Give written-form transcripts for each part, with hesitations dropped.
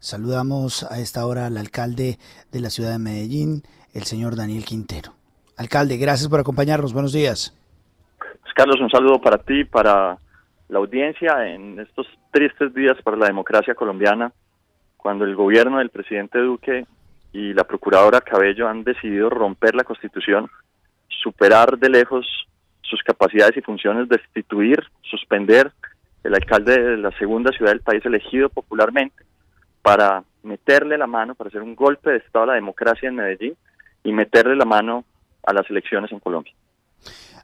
Saludamos a esta hora al alcalde de la ciudad de Medellín, el señor Daniel Quintero. Alcalde, gracias por acompañarnos. Buenos días. Pues Carlos, un saludo para ti, para la audiencia en estos tristes días para la democracia colombiana, cuando el gobierno del presidente Duque y la procuradora Cabello han decidido romper la Constitución, superar de lejos sus capacidades y funciones, destituir, suspender el alcalde de la segunda ciudad del país elegido popularmente, para meterle la mano, para hacer un golpe de estado a la democracia en Medellín y meterle la mano a las elecciones en Colombia.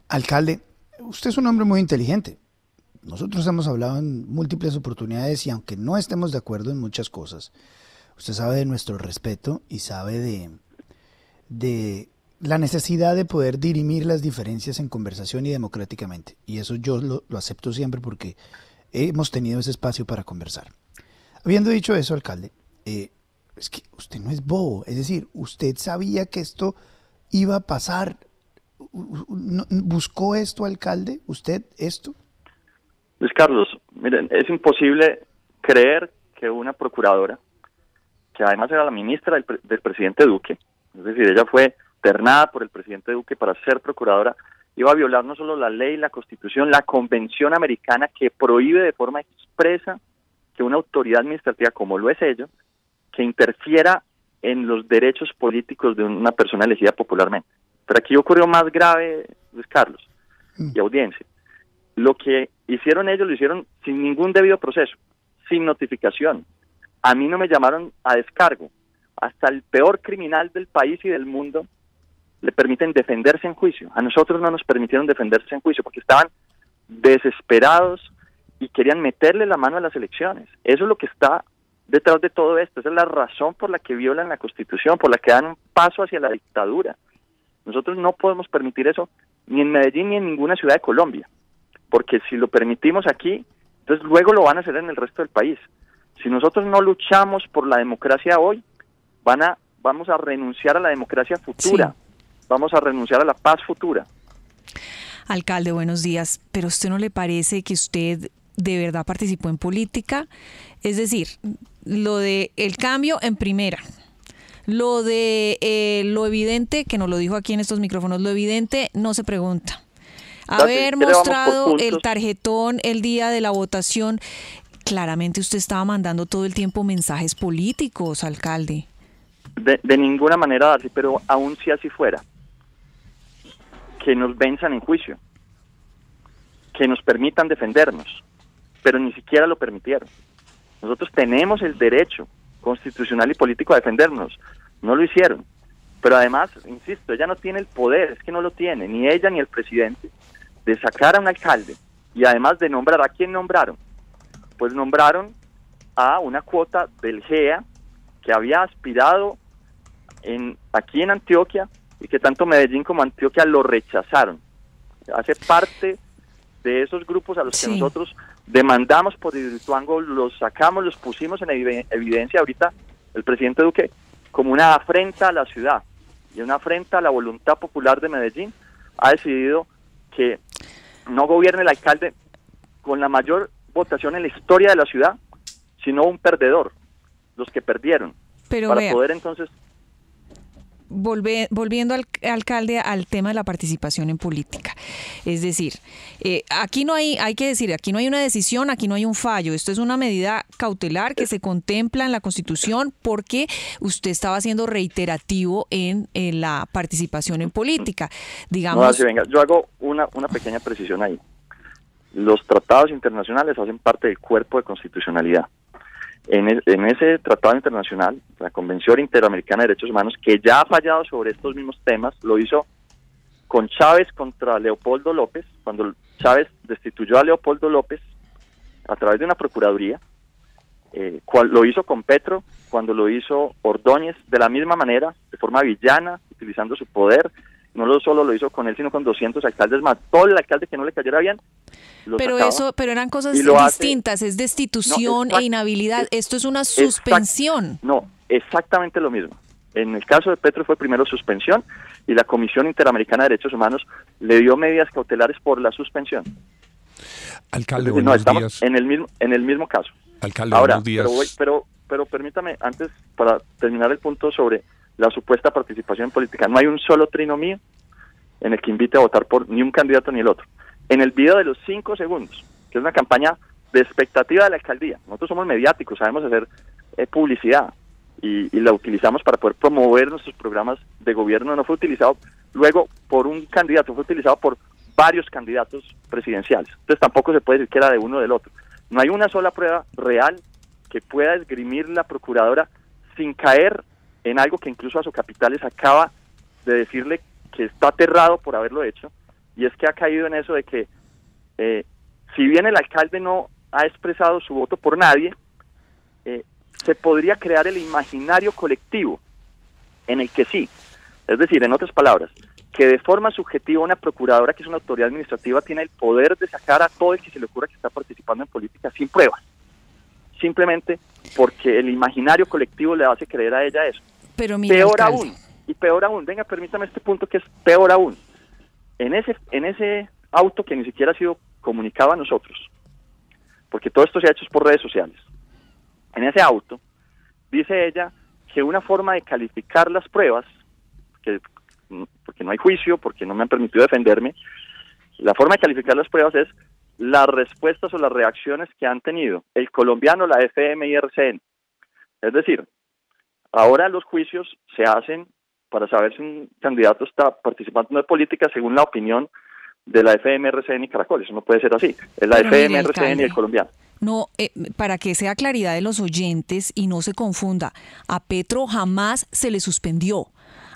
Alcalde, usted es un hombre muy inteligente. Nosotros hemos hablado en múltiples oportunidades y aunque no estemos de acuerdo en muchas cosas, usted sabe de nuestro respeto y sabe de la necesidad de poder dirimir las diferencias en conversación y democráticamente. Y eso yo lo acepto siempre porque hemos tenido ese espacio para conversar. Habiendo dicho eso, alcalde, es que usted no es bobo, es decir, usted sabía que esto iba a pasar. ¿Buscó esto, alcalde? ¿Usted esto? Luis Carlos, miren, es imposible creer que una procuradora, que además era la ministra del presidente Duque, es decir, ella fue ternada por el presidente Duque para ser procuradora, iba a violar no solo la ley, la Constitución, la Convención Americana que prohíbe de forma expresa que una autoridad administrativa como lo es ella, que interfiera en los derechos políticos de una persona elegida popularmente. Pero aquí ocurrió más grave, Luis Carlos, y audiencia. Lo que hicieron ellos lo hicieron sin ningún debido proceso, sin notificación. A mí no me llamaron a descargo. Hasta el peor criminal del país y del mundo le permiten defenderse en juicio. A nosotros no nos permitieron defenderse en juicio porque estaban desesperados y querían meterle la mano a las elecciones. Eso es lo que está detrás de todo esto. Esa es la razón por la que violan la Constitución, por la que dan un paso hacia la dictadura. Nosotros no podemos permitir eso ni en Medellín ni en ninguna ciudad de Colombia, porque si lo permitimos aquí, entonces luego lo van a hacer en el resto del país. Si nosotros no luchamos por la democracia hoy, vamos a renunciar a la democracia futura, vamos a renunciar a la paz futura. Alcalde, buenos días, pero ¿usted no le parece que usted de verdad participó en política? Es decir, lo de el cambio en primera, lo de lo evidente, que nos lo dijo aquí en estos micrófonos, lo evidente no se pregunta. Haber mostrado el tarjetón el día de la votación, claramente usted estaba mandando todo el tiempo mensajes políticos, alcalde. De ninguna manera, Darcy, pero aún si así fuera, que nos venzan en juicio, que nos permitan defendernos, pero ni siquiera lo permitieron. Nosotros tenemos el derecho constitucional y político a defendernos, no lo hicieron. Pero además, insisto, ella no tiene el poder, es que no lo tiene, ni ella ni el presidente, de sacar a un alcalde y además de nombrar. ¿A quién nombraron? Pues nombraron a una cuota del GEA que había aspirado aquí en Antioquia y que tanto Medellín como Antioquia lo rechazaron. Hace parte de esos grupos a los que nosotros demandamos por Hidroituango, los sacamos, los pusimos en evidencia ahorita el presidente Duque como una afrenta a la ciudad y una afrenta a la voluntad popular de Medellín. Ha decidido que no gobierne el alcalde con la mayor votación en la historia de la ciudad, sino un perdedor, los que perdieron, pero para vea, poder entonces... Volviendo alcalde, al tema de la participación en política. Es decir, aquí no hay que decir, aquí no hay una decisión, aquí no hay un fallo. Esto es una medida cautelar que se contempla en la Constitución porque usted estaba siendo reiterativo en la participación en política. Digamos. No, así venga, yo hago una pequeña precisión ahí. Los tratados internacionales hacen parte del cuerpo de constitucionalidad. En ese tratado internacional, la Convención Interamericana de Derechos Humanos, que ya ha fallado sobre estos mismos temas, lo hizo con Chávez contra Leopoldo López, cuando Chávez destituyó a Leopoldo López a través de una procuraduría, lo hizo con Petro, cuando lo hizo Ordóñez, de la misma manera, de forma villana, utilizando su poder. No solo lo hizo con él, sino con 200 alcaldes más. Todo el alcalde que no le cayera bien, pero eran cosas distintas, es destitución e inhabilidad. Esto es una suspensión. Exactamente lo mismo. En el caso de Petro fue primero suspensión y la Comisión Interamericana de Derechos Humanos le dio medidas cautelares por la suspensión. Alcalde, buenos días. En el mismo caso. Alcalde, ahora, buenos días. Pero pero permítame, antes, para terminar el punto sobre la supuesta participación política, no hay un solo trino mío en el que invite a votar por ni un candidato ni el otro. En el video de los 5 segundos, que es una campaña de expectativa de la alcaldía, nosotros somos mediáticos, sabemos hacer publicidad y la utilizamos para poder promover nuestros programas de gobierno. No fue utilizado luego por un candidato, fue utilizado por varios candidatos presidenciales. Entonces tampoco se puede decir que era de uno o del otro. No hay una sola prueba real que pueda esgrimir la procuradora sin caer en algo que incluso Asocapitales acaba de decirle que está aterrado por haberlo hecho, y es que ha caído en eso de que si bien el alcalde no ha expresado su voto por nadie, se podría crear el imaginario colectivo en el que sí. Es decir, en otras palabras, que de forma subjetiva una procuradora, que es una autoridad administrativa, tiene el poder de sacar a todo el que se le ocurra que está participando en política sin pruebas, simplemente porque el imaginario colectivo le hace creer a ella eso. Pero mira, peor alcalde. peor aún, venga, permítame este punto que es peor aún. En ese auto que ni siquiera ha sido comunicado a nosotros, porque todo esto se ha hecho por redes sociales, en ese auto dice ella que una forma de calificar las pruebas, porque no hay juicio, porque no me han permitido defenderme, la forma de calificar las pruebas es las respuestas o las reacciones que han tenido el colombiano, la FM y RCN. Es decir, ahora los juicios se hacen para saber si un candidato está participando en política según la opinión de la FM, RCN y Caracol. Eso no puede ser así. Es la FM, RCN y el colombiano. No, para que sea claridad de los oyentes y no se confunda, a Petro jamás se le suspendió.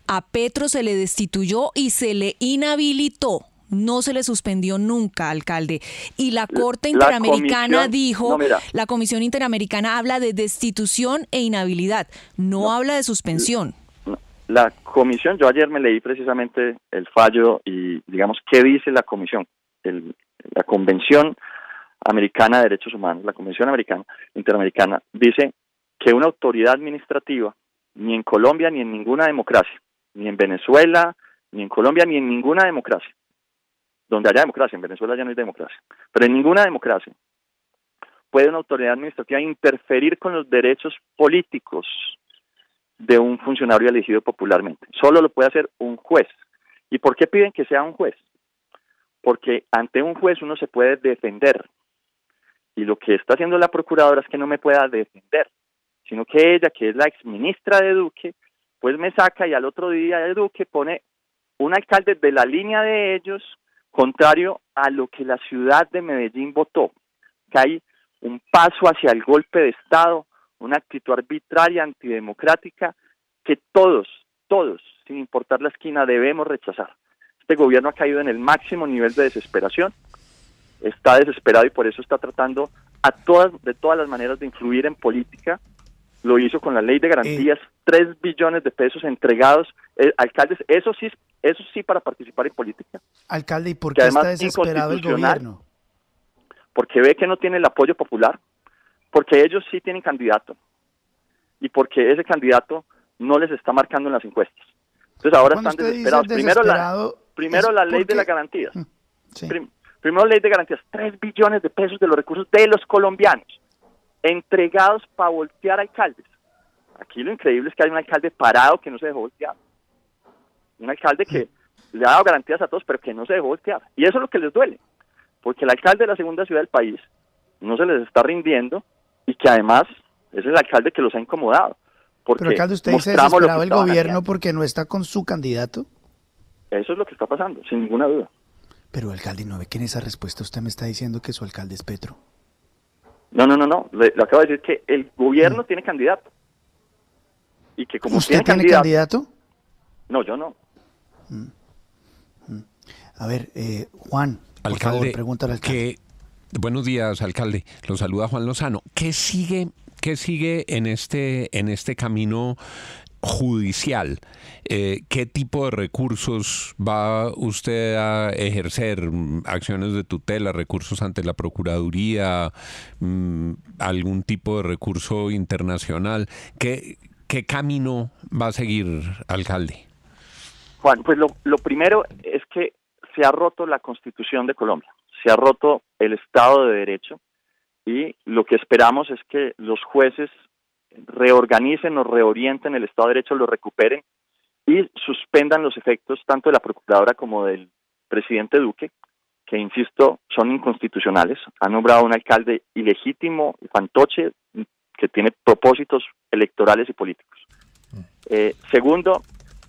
A Petro se le destituyó y se le inhabilitó. No se le suspendió nunca, alcalde. Y la Corte Interamericana dijo, la Comisión Interamericana habla de destitución e inhabilidad, no habla de suspensión. La comisión, yo ayer me leí precisamente el fallo y digamos qué dice la comisión, la Convención Americana de Derechos Humanos, la Convención Interamericana, dice que una autoridad administrativa, ni en Colombia ni en ninguna democracia, ni en Venezuela, ni en Colombia, ni en ninguna democracia, donde haya democracia, en Venezuela ya no hay democracia, pero en ninguna democracia puede una autoridad administrativa interferir con los derechos políticos de un funcionario elegido popularmente. Solo lo puede hacer un juez. ¿Y por qué piden que sea un juez? Porque ante un juez uno se puede defender. Y lo que está haciendo la procuradora es que no me pueda defender, sino que ella, que es la exministra de Duque, pues me saca y al otro día de Duque pone un alcalde de la línea de ellos, contrario a lo que la ciudad de Medellín votó, que hay un paso hacia el golpe de Estado, una actitud arbitraria, antidemocrática, que todos, sin importar la esquina, debemos rechazar. Este gobierno ha caído en el máximo nivel de desesperación, está desesperado y por eso está tratando de todas las maneras de influir en política. Lo hizo con la ley de garantías, 3 billones de pesos entregados, alcaldes, eso sí para participar en política. Alcalde, ¿y por qué está desesperado el gobierno? Porque ve que no tiene el apoyo popular, porque ellos sí tienen candidato, y porque ese candidato no les está marcando en las encuestas. Entonces ahora están desesperados. Primero la ley de las garantías. Sí. Primero ley de garantías, 3 billones de pesos de los recursos de los colombianos, entregados para voltear alcaldes. Aquí lo increíble es que hay un alcalde parado que no se dejó voltear. Un alcalde que le ha dado garantías a todos, pero que no se dejó voltear. Y eso es lo que les duele, porque el alcalde de la segunda ciudad del país no se les está rindiendo y que además es el alcalde que los ha incomodado. Pero alcalde, ¿usted dice desesperado el gobierno porque no está con su candidato? Eso es lo que está pasando, sin ninguna duda. Pero alcalde, ¿no ve que en esa respuesta usted me está diciendo que su alcalde es Petro? No. Le acabo de decir que el gobierno tiene candidato. Y que como ¿Usted tiene candidato? No, yo no. A ver, Juan, por favor, pregúntale al alcalde. Buenos días, alcalde. Lo saluda Juan Lozano. ¿Qué sigue en este camino judicial? ¿Qué tipo de recursos va usted a ejercer? ¿Acciones de tutela, recursos ante la Procuraduría, algún tipo de recurso internacional? ¿Qué camino va a seguir, alcalde? Juan, pues lo primero es que se ha roto la Constitución de Colombia, se ha roto el Estado de Derecho, y lo que esperamos es que los jueces reorganicen o reorienten el Estado de Derecho, lo recuperen y suspendan los efectos tanto de la Procuradora como del presidente Duque, que, insisto, son inconstitucionales. Han nombrado a un alcalde ilegítimo, fantoche, que tiene propósitos electorales y políticos. Segundo,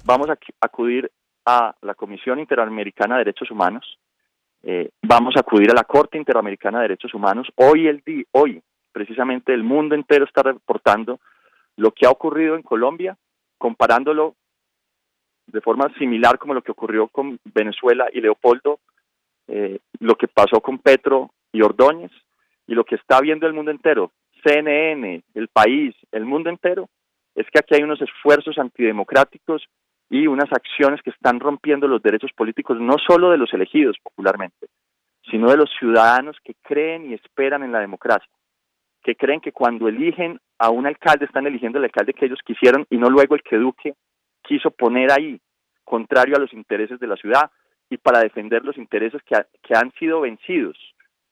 vamos a acudir a la Comisión Interamericana de Derechos Humanos, vamos a acudir a la Corte Interamericana de Derechos Humanos. Hoy, precisamente, el mundo entero está reportando lo que ha ocurrido en Colombia, comparándolo de forma similar como lo que ocurrió con Venezuela y Leopoldo, lo que pasó con Petro y Ordóñez, y lo que está viendo el mundo entero, CNN, El País, el mundo entero, es que aquí hay unos esfuerzos antidemocráticos y unas acciones que están rompiendo los derechos políticos, no solo de los elegidos popularmente, sino de los ciudadanos que creen y esperan en la democracia, que creen que cuando eligen a un alcalde están eligiendo el alcalde que ellos quisieron y no luego el que Duque quiso poner ahí, contrario a los intereses de la ciudad y para defender los intereses que han sido vencidos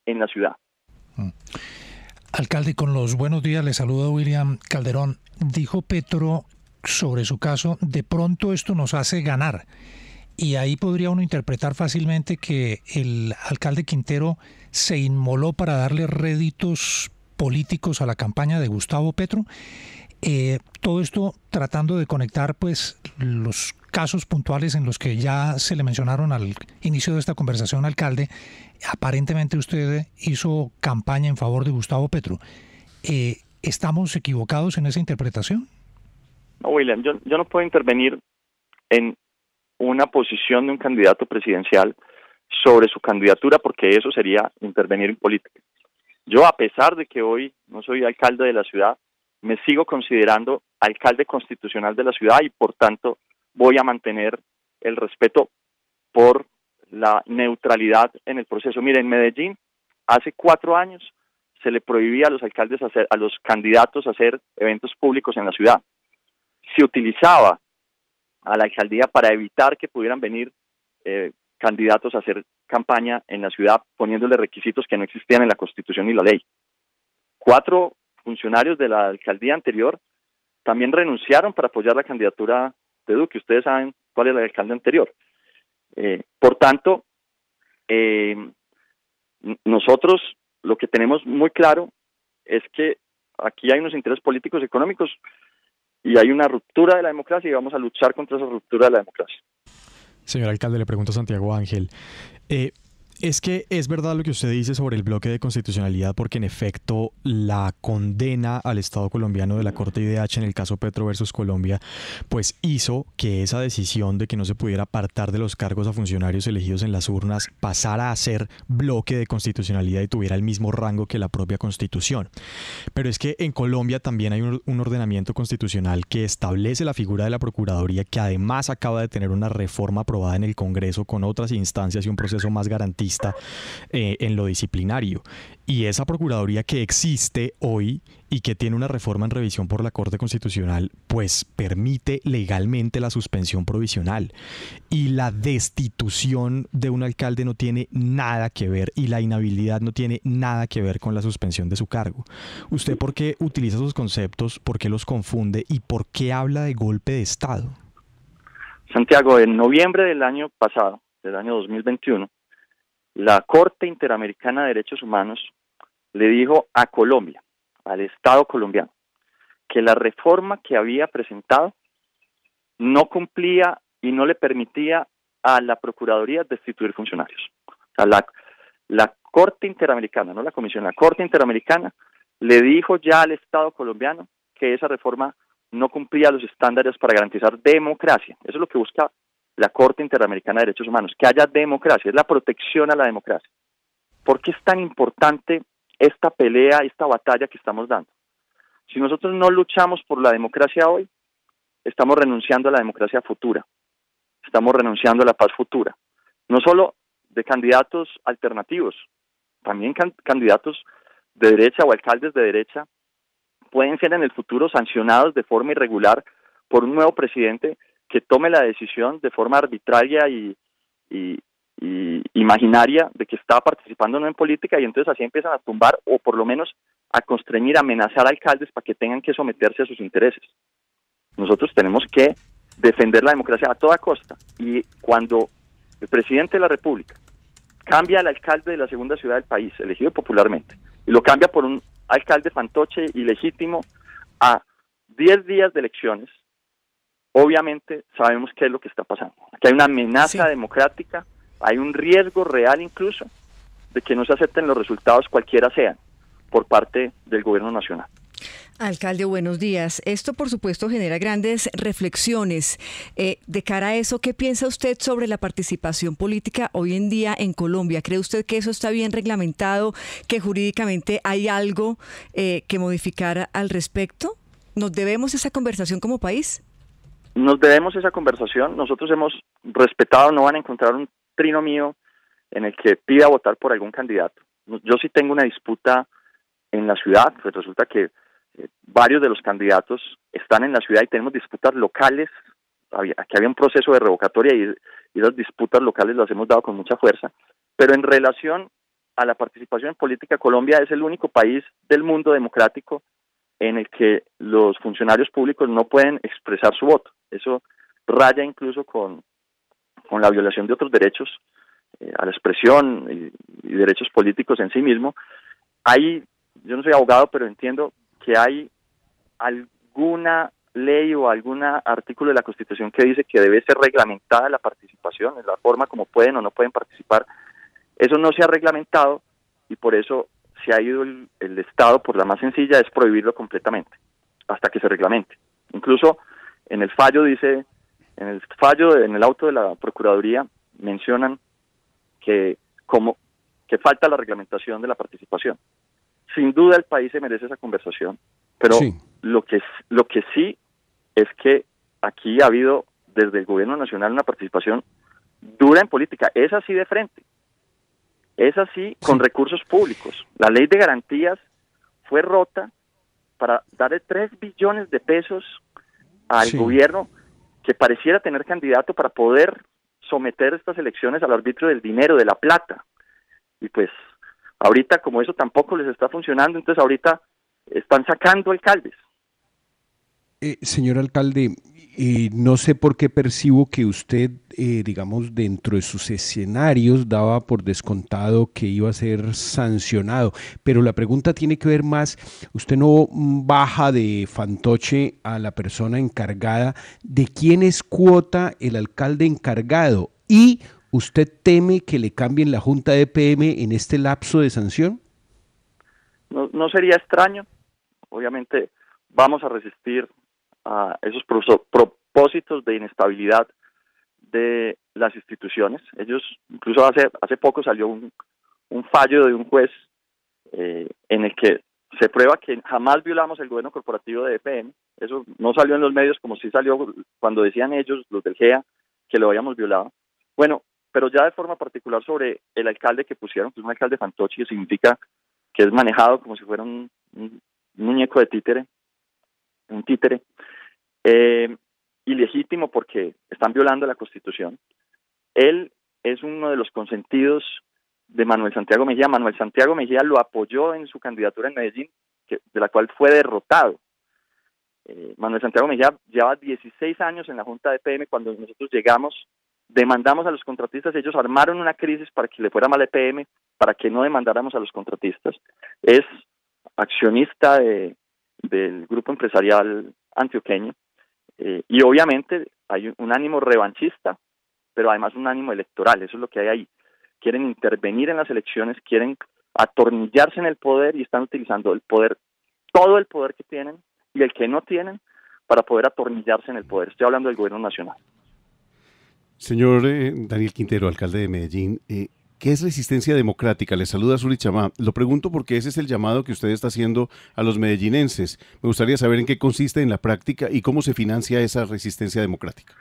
en la ciudad. Alcalde, con los buenos días, le saluda William Calderón. Dijo Petro sobre su caso, de pronto esto nos hace ganar. Y ahí podría uno interpretar fácilmente que el alcalde Quintero se inmoló para darle réditos políticos a la campaña de Gustavo Petro. Todo esto tratando de conectar pues los casos puntuales en los que ya se le mencionaron al inicio de esta conversación, alcalde. Aparentemente usted hizo campaña en favor de Gustavo Petro. ¿Estamos equivocados en esa interpretación? No, William, yo no puedo intervenir en una posición de un candidato presidencial sobre su candidatura, porque eso sería intervenir en política. Yo, a pesar de que hoy no soy alcalde de la ciudad, me sigo considerando alcalde constitucional de la ciudad y, por tanto, voy a mantener el respeto por la neutralidad en el proceso. Mire, en Medellín, hace 4 años, se le prohibía a los alcaldes a los candidatos a hacer eventos públicos en la ciudad. Se utilizaba a la alcaldía para evitar que pudieran venir candidatos a hacer campaña en la ciudad, poniéndole requisitos que no existían en la Constitución ni la ley. 4 funcionarios de la alcaldía anterior también renunciaron para apoyar la candidatura de Duque. Ustedes saben cuál es el alcalde anterior. Por tanto, nosotros lo que tenemos muy claro es que aquí hay unos intereses políticos y económicos y hay una ruptura de la democracia y vamos a luchar contra esa ruptura de la democracia. Señor alcalde, le pregunto a Santiago Ángel. Es que es verdad lo que usted dice sobre el bloque de constitucionalidad, porque en efecto la condena al Estado colombiano de la Corte IDH en el caso Petro versus Colombia, pues hizo que esa decisión de que no se pudiera apartar de los cargos a funcionarios elegidos en las urnas pasara a ser bloque de constitucionalidad y tuviera el mismo rango que la propia Constitución. Pero es que en Colombia también hay un ordenamiento constitucional que establece la figura de la Procuraduría, que además acaba de tener una reforma aprobada en el Congreso con otras instancias y un proceso más garantista en lo disciplinario. Y esa Procuraduría que existe hoy y que tiene una reforma en revisión por la Corte Constitucional, pues permite legalmente la suspensión provisional. Y la destitución de un alcalde no tiene nada que ver, y la inhabilidad no tiene nada que ver con la suspensión de su cargo. ¿Usted por qué utiliza esos conceptos? ¿Por qué los confunde? ¿Y por qué habla de golpe de Estado? Santiago, en noviembre del año pasado, del año 2021, la Corte Interamericana de Derechos Humanos le dijo a Colombia, al Estado colombiano, que la reforma que había presentado no cumplía y no le permitía a la Procuraduría destituir funcionarios. O sea, la Corte Interamericana, no la Comisión, la Corte Interamericana le dijo ya al Estado colombiano que esa reforma no cumplía los estándares para garantizar democracia. Eso es lo que busca la Corte Interamericana de Derechos Humanos, que haya democracia, es la protección a la democracia. ¿Por qué es tan importante esta pelea, esta batalla que estamos dando? Si nosotros no luchamos por la democracia hoy, estamos renunciando a la democracia futura, estamos renunciando a la paz futura, no solo de candidatos alternativos, también candidatos de derecha o alcaldes de derecha pueden ser en el futuro sancionados de forma irregular por un nuevo presidente que tome la decisión de forma arbitraria y imaginaria de que está participando no en política, y entonces así empiezan a tumbar o por lo menos a constreñir, a amenazar a alcaldes para que tengan que someterse a sus intereses. Nosotros tenemos que defender la democracia a toda costa, y cuando el presidente de la República cambia al alcalde de la segunda ciudad del país, elegido popularmente, y lo cambia por un alcalde fantoche ilegítimo a 10 días de elecciones, obviamente sabemos qué es lo que está pasando. Aquí hay una amenaza democrática, hay un riesgo real incluso de que no se acepten los resultados cualquiera sean por parte del gobierno nacional. Alcalde, buenos días. Esto, por supuesto, genera grandes reflexiones. De cara a eso, ¿qué piensa usted sobre la participación política hoy en día en Colombia? ¿Cree usted que eso está bien reglamentado, que jurídicamente hay algo que modificar al respecto? ¿Nos debemos esa conversación como país? Nos debemos esa conversación. Nosotros hemos respetado, no van a encontrar un trino mío en el que pida votar por algún candidato. Yo sí tengo una disputa en la ciudad, pues resulta que varios de los candidatos están en la ciudad y tenemos disputas locales. Aquí había un proceso de revocatoria y las disputas locales las hemos dado con mucha fuerza, pero en relación a la participación en política, Colombia es el único país del mundo democrático en el que los funcionarios públicos no pueden expresar su voto. Eso raya incluso con la violación de otros derechos a la expresión y derechos políticos en sí mismo. Yo no soy abogado, pero entiendo que hay alguna ley o algún artículo de la Constitución que dice que debe ser reglamentada la participación, en la forma como pueden o no pueden participar. Eso no se ha reglamentado y por eso se ha ido el Estado por la más sencilla, es prohibirlo completamente, hasta que se reglamente. Incluso en el fallo en el auto de la Procuraduría mencionan que falta la reglamentación de la participación. Sin duda el país se merece esa conversación, pero sí. Lo que sí es que aquí ha habido desde el gobierno nacional una participación dura en política, es así de frente, es así con recursos públicos. La ley de garantías fue rota para darle 3 billones de pesos al gobierno que pareciera tener candidato para poder someter estas elecciones al arbitrio del dinero, de la plata. Y pues ahorita como eso tampoco les está funcionando, entonces ahorita están sacando alcaldes. Señor alcalde, no sé por qué percibo que usted, digamos, dentro de sus escenarios daba por descontado que iba a ser sancionado, pero la pregunta tiene que ver más, usted no baja de fantoche a la persona encargada, ¿de quién es cuota el alcalde encargado? ¿Y usted teme que le cambien la Junta de PM en este lapso de sanción? No sería extraño, obviamente vamos a resistir a esos propósitos de inestabilidad de las instituciones. Ellos, incluso hace poco salió un fallo de un juez en el que se prueba que jamás violamos el gobierno corporativo de EPM. Eso no salió en los medios como sí salió cuando decían ellos, los del GEA, que lo habíamos violado. Bueno, pero ya de forma particular sobre el alcalde que pusieron, que es un alcalde fantoche, que significa que es manejado como si fuera un muñeco de títere, un títere, ilegítimo porque están violando la Constitución. Él es uno de los consentidos de Manuel Santiago Mejía. Manuel Santiago Mejía lo apoyó en su candidatura en Medellín, de la cual fue derrotado. Manuel Santiago Mejía lleva 16 años en la Junta de PM. Cuando nosotros llegamos, demandamos a los contratistas, ellos armaron una crisis para que le fuera mal a EPM, para que no demandáramos a los contratistas. Es accionista del grupo empresarial antioqueño, y obviamente hay un ánimo revanchista, pero además un ánimo electoral. Eso es lo que hay ahí. Quieren intervenir en las elecciones, quieren atornillarse en el poder y están utilizando el poder, todo el poder que tienen y el que no tienen, para poder atornillarse en el poder. Estoy hablando del gobierno nacional. Señor Daniel Quintero, alcalde de Medellín, ¿qué es resistencia democrática? Le saluda Zuri Chamá. Lo pregunto porque ese es el llamado que usted está haciendo a los medellinenses. Me gustaría saber en qué consiste en la práctica y cómo se financia esa resistencia democrática.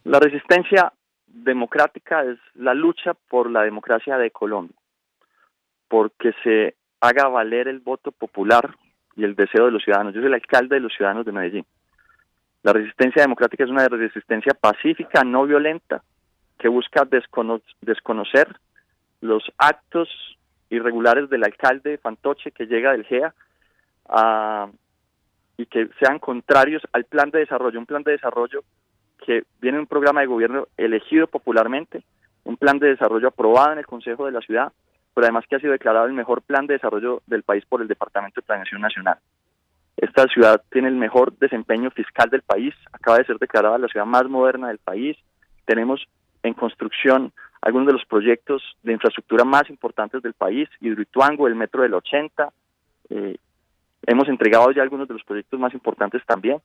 La resistencia democrática es la lucha por la democracia de Colombia, porque se haga valer el voto popular y el deseo de los ciudadanos. Yo soy el alcalde de los ciudadanos de Medellín. La resistencia democrática es una resistencia pacífica, no violenta, que busca desconocer los actos irregulares del alcalde fantoche que llega del GEA y que sean contrarios al plan de desarrollo, un plan de desarrollo que viene de un programa de gobierno elegido popularmente, un plan de desarrollo aprobado en el Consejo de la Ciudad, pero además que ha sido declarado el mejor plan de desarrollo del país por el Departamento de Planeación Nacional. Esta ciudad tiene el mejor desempeño fiscal del país, acaba de ser declarada la ciudad más moderna del país, tenemos en construcción algunos de los proyectos de infraestructura más importantes del país, Hidroituango, el Metro del 80, hemos entregado ya algunos de los proyectos más importantes también.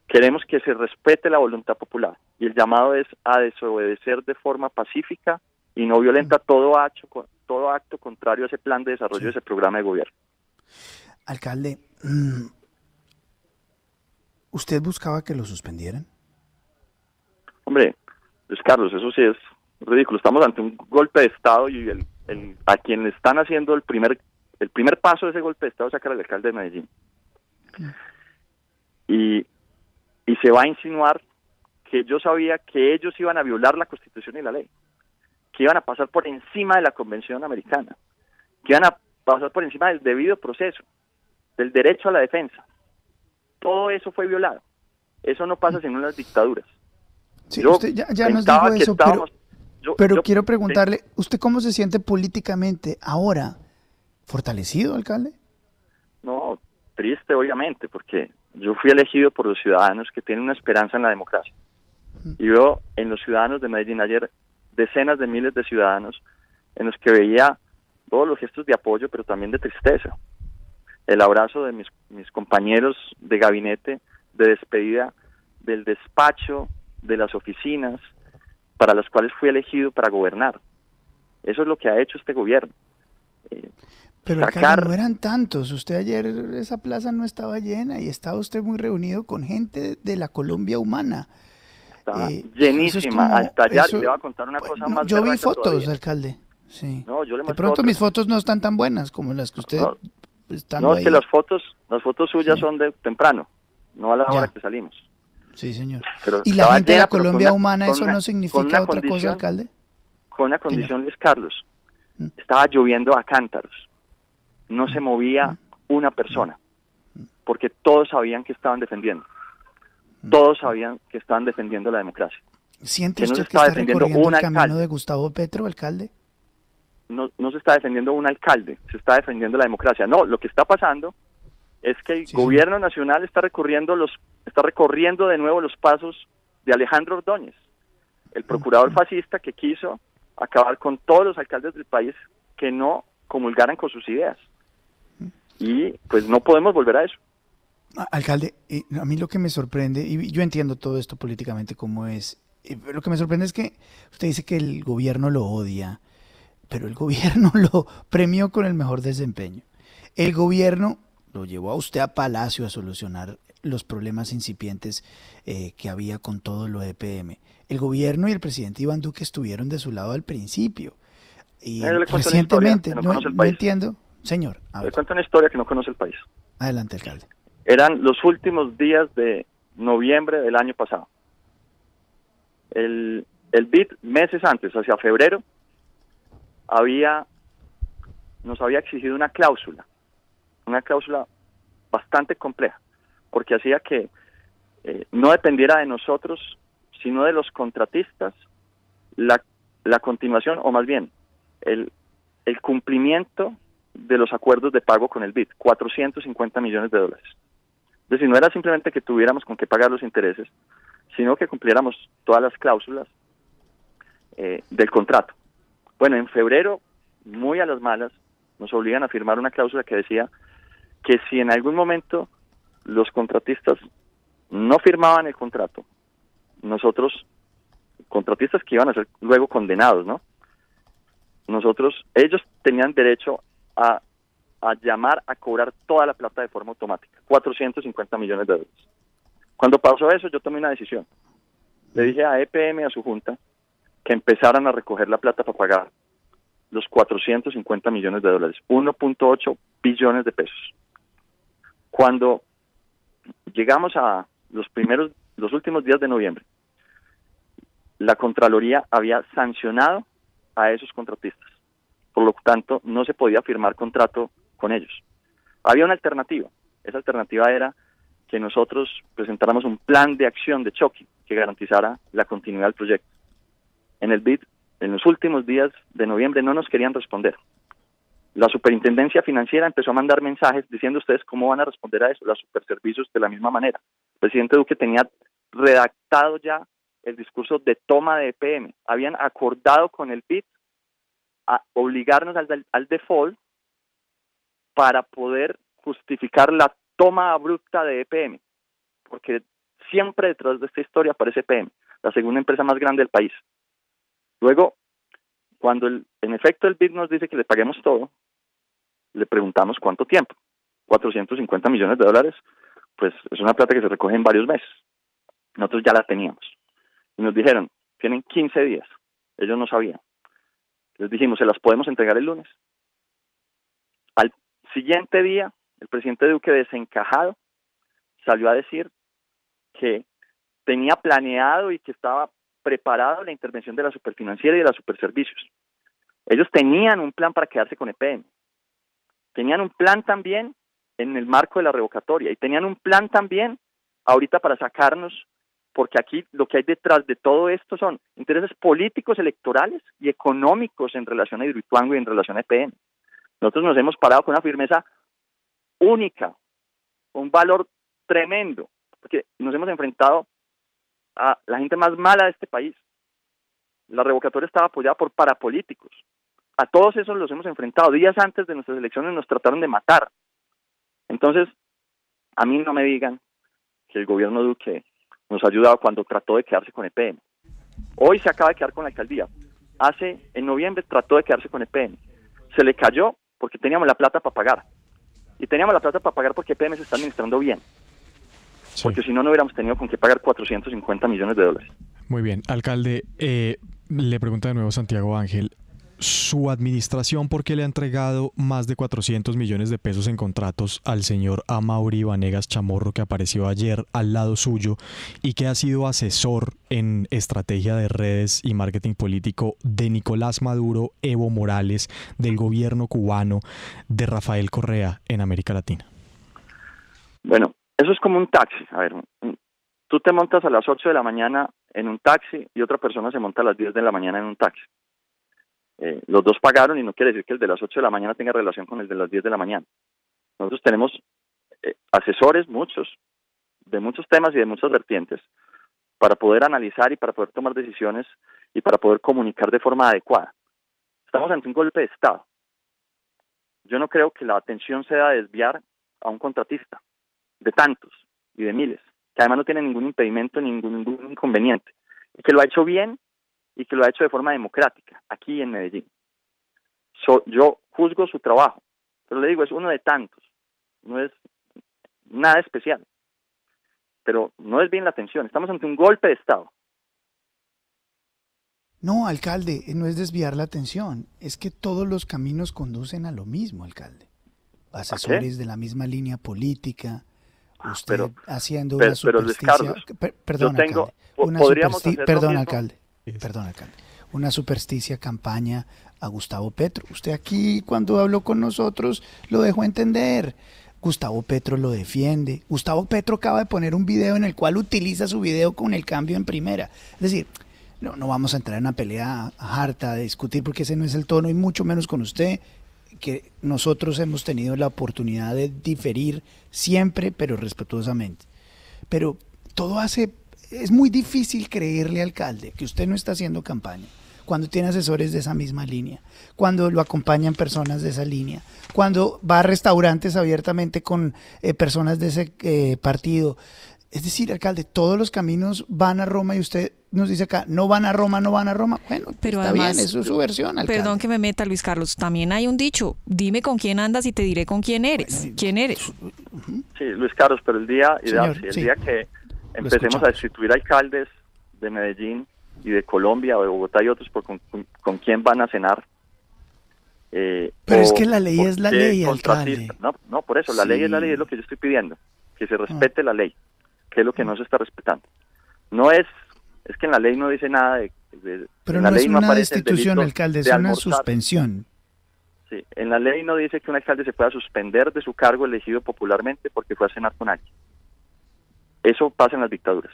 Queremos que se respete la voluntad popular y el llamado es a desobedecer de forma pacífica y no violenta todo acto contrario a ese plan de desarrollo, de ese programa de gobierno. Alcalde, ¿usted buscaba que lo suspendieran? Hombre, Luis Carlos, eso sí es ridículo. Estamos ante un golpe de Estado y a quien le están haciendo el primer paso de ese golpe de Estado es sacar al alcalde de Medellín. Y se va a insinuar que yo sabía que ellos iban a violar la Constitución y la ley, que iban a pasar por encima de la Convención Americana, que iban a pasar por encima del debido proceso, del derecho a la defensa. Todo eso fue violado. Eso no pasa sino en las dictaduras. Sí, usted ya nos dijo eso, pero quiero preguntarle, ¿usted cómo se siente políticamente ahora? ¿Fortalecido, alcalde? No, triste obviamente, porque yo fui elegido por los ciudadanos que tienen una esperanza en la democracia. Y veo en los ciudadanos de Medellín ayer decenas de miles de ciudadanos en los que veía todos los gestos de apoyo, pero también de tristeza. El abrazo de mis compañeros de gabinete, de despedida del despacho, de las oficinas, para las cuales fui elegido para gobernar. Eso es lo que ha hecho este gobierno. Pero alcalde, no eran tantos. Usted ayer, esa plaza no estaba llena y estaba usted muy reunido con gente de la Colombia humana. Estaba llenísima. Hasta allá le voy a contar una cosa más. Yo vi fotos, todavía, alcalde. Sí. No, yo le de pronto mis fotos no están tan buenas como las que usted No, es que las fotos suyas son de temprano, no a la hora que salimos. Sí, señor. Pero ¿y la gente de la Colombia humana eso no significa otra cosa, alcalde? Con una condición, Luis Carlos. Estaba lloviendo a cántaros. No se movía una persona, porque todos sabían que estaban defendiendo. Todos sabían que estaban defendiendo la democracia. ¿Siente usted que está recorriendo el camino de Gustavo Petro, alcalde? No se está defendiendo un alcalde, se está defendiendo la democracia. No, lo que está pasando es que el gobierno nacional está recorriendo de nuevo los pasos de Alejandro Ordóñez, el procurador fascista que quiso acabar con todos los alcaldes del país que no comulgaran con sus ideas. Y pues no podemos volver a eso. Alcalde, a mí lo que me sorprende, y yo entiendo todo esto políticamente como es, lo que me sorprende es que usted dice que el gobierno lo odia, pero el gobierno lo premió con el mejor desempeño. El gobierno lo llevó a usted a Palacio a solucionar los problemas incipientes que había con todo lo EPM. El gobierno y el presidente Iván Duque estuvieron de su lado al principio. Y recientemente, no entiendo. Señor, le cuento una historia que no conoce el país. Adelante, alcalde. Eran los últimos días de noviembre del año pasado. El BID, meses antes, hacia febrero, nos había exigido una cláusula bastante compleja, porque hacía que no dependiera de nosotros, sino de los contratistas, la continuación, o más bien, el cumplimiento de los acuerdos de pago con el BID, $450 millones. Es decir, no era simplemente que tuviéramos con qué pagar los intereses, sino que cumpliéramos todas las cláusulas del contrato. Bueno, en febrero, muy a las malas, nos obligan a firmar una cláusula que decía que si en algún momento los contratistas no firmaban el contrato, nosotros, contratistas que iban a ser luego condenados, ¿no? Ellos tenían derecho a llamar a cobrar toda la plata de forma automática, $450 millones. Cuando pasó eso, yo tomé una decisión. Le dije a EPM, a su junta, que empezaran a recoger la plata para pagar los $450 millones, 1.8 billones de pesos. Cuando llegamos a los últimos días de noviembre, la Contraloría había sancionado a esos contratistas. Por lo tanto, no se podía firmar contrato con ellos. Había una alternativa, Esa alternativa era que nosotros presentáramos un plan de acción de choque que garantizara la continuidad del proyecto. En el BID, en los últimos días de noviembre, no nos querían responder. La Superintendencia Financiera empezó a mandar mensajes diciendo ustedes cómo van a responder a eso, los superservicios de la misma manera. El presidente Duque tenía redactado ya el discurso de toma de EPM. Habían acordado con el BID a obligarnos al default para poder justificar la toma abrupta de EPM, porque siempre detrás de esta historia aparece EPM, la segunda empresa más grande del país. Luego, cuando en efecto el BID nos dice que le paguemos todo, le preguntamos cuánto tiempo. 450 millones de dólares, pues es una plata que se recoge en varios meses. Nosotros ya la teníamos. Y nos dijeron, tienen 15 días. Ellos no sabían. Les dijimos, ¿se las podemos entregar el lunes? Al siguiente día, el presidente Duque, desencajado, salió a decir que tenía planeado y que estaba preparado la intervención de la Superfinanciera y de la Superservicios. Ellos tenían un plan para quedarse con EPM. Tenían un plan también en el marco de la revocatoria y tenían un plan también ahorita para sacarnos, porque aquí lo que hay detrás de todo esto son intereses políticos, electorales y económicos en relación a Hidroituango y en relación a EPM. Nosotros nos hemos parado con una firmeza única, un valor tremendo, porque nos hemos enfrentado a la gente más mala de este país. La revocatoria estaba apoyada por parapolíticos. A todos esos los hemos enfrentado. Días antes de nuestras elecciones nos trataron de matar. Entonces, a mí no me digan que el gobierno Duque nos ha ayudado cuando trató de quedarse con EPM. Hoy se acaba de quedar con la alcaldía. En noviembre trató de quedarse con EPM. Se le cayó porque teníamos la plata para pagar. Y teníamos la plata para pagar porque EPM se está administrando bien. Sí. Porque si no, no hubiéramos tenido con qué pagar 450 millones de dólares. Muy bien. Alcalde, le pregunta de nuevo Santiago Ángel. Su administración, ¿por qué le ha entregado más de 400 millones de pesos en contratos al señor Amaury Vanegas Chamorro, que apareció ayer al lado suyo y que ha sido asesor en estrategia de redes y marketing político de Nicolás Maduro, Evo Morales, del gobierno cubano, de Rafael Correa en América Latina? Bueno, eso es como un taxi. A ver, tú te montas a las 8 de la mañana en un taxi y otra persona se monta a las 10 de la mañana en un taxi. Los dos pagaron y no quiere decir que el de las 8 de la mañana tenga relación con el de las 10 de la mañana. Nosotros tenemos asesores, muchos, de muchos temas y de muchas vertientes, para poder analizar y para poder tomar decisiones y para poder comunicar de forma adecuada. Estamos ante un golpe de Estado. Yo no creo que la atención sea desviar a un contratista, de tantos y de miles, que además no tiene ningún impedimento, ningún inconveniente, y que lo ha hecho bien y que lo ha hecho de forma democrática, aquí en Medellín. Yo juzgo su trabajo, pero le digo, es uno de tantos, no es nada especial, pero no es bien la atención, estamos ante un golpe de Estado. No, alcalde, no es desviar la atención, es que todos los caminos conducen a lo mismo, alcalde. Asesores de la misma línea política, usted haciendo una supersticia... Perdón, alcalde. Una supersticia campaña a Gustavo Petro. Usted aquí, cuando habló con nosotros, lo dejó entender. Gustavo Petro lo defiende. Gustavo Petro acaba de poner un video en el cual utiliza su video con el cambio en primera. Es decir, no vamos a entrar en una pelea harta de discutir porque ese no es el tono, y mucho menos con usted, que nosotros hemos tenido la oportunidad de diferir siempre, pero respetuosamente. Pero es muy difícil creerle, alcalde, que usted no está haciendo campaña cuando tiene asesores de esa misma línea, cuando lo acompañan personas de esa línea, cuando va a restaurantes abiertamente con personas de ese partido. Es decir, alcalde, todos los caminos van a Roma y usted nos dice acá, no van a Roma, no van a Roma. Bueno, pero está además, bien, eso es su versión, alcalde. Perdón que me meta, Luis Carlos, también hay un dicho, dime con quién andas y te diré con quién eres. Bueno, ¿quién eres? Sí, Luis Carlos, pero el día que empecemos a destituir alcaldes de Medellín y de Colombia o de Bogotá y otros con quién van a cenar. Pero es que la ley es la ley, alcalde. No, por eso, la ley es la ley, es lo que yo estoy pidiendo, que se respete la ley, que es lo que no se está respetando. No es que en la ley no dice nada de pero no es una destitución, alcalde, es una suspensión. Sí, en la ley no dice que un alcalde se pueda suspender de su cargo elegido popularmente porque fue a cenar con alguien. Eso pasa en las dictaduras.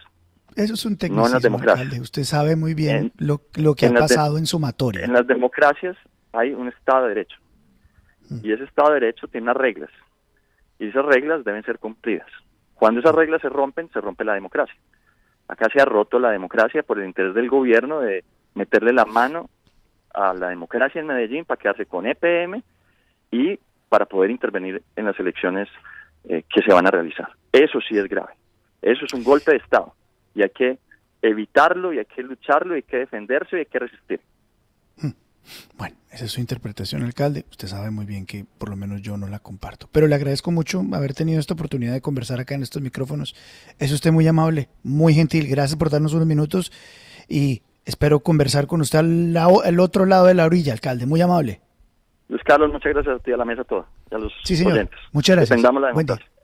Eso es un No en tecnicismo, las democracias. alcalde. Usted sabe muy bien lo que ha en las pasado en sumatoria. En las democracias hay un Estado de Derecho. Y ese Estado de Derecho tiene unas reglas. Y esas reglas deben ser cumplidas. Cuando esas reglas se rompen, se rompe la democracia. Acá se ha roto la democracia por el interés del gobierno de meterle la mano a la democracia en Medellín para quedarse con EPM y para poder intervenir en las elecciones que se van a realizar. Eso sí es grave. Eso es un golpe de Estado. Y hay que evitarlo, y hay que lucharlo, y hay que defenderse, y hay que resistir. Bueno, esa es su interpretación, alcalde. Usted sabe muy bien que por lo menos yo no la comparto. Pero le agradezco mucho haber tenido esta oportunidad de conversar acá en estos micrófonos. Es usted muy amable, muy gentil. Gracias por darnos unos minutos y espero conversar con usted al otro lado de la orilla, alcalde. Muy amable. Luis Carlos, muchas gracias a ti, a la mesa toda, y a los Sí, señor. oyentes. Muchas gracias. Defendamos la Buen día. democracia.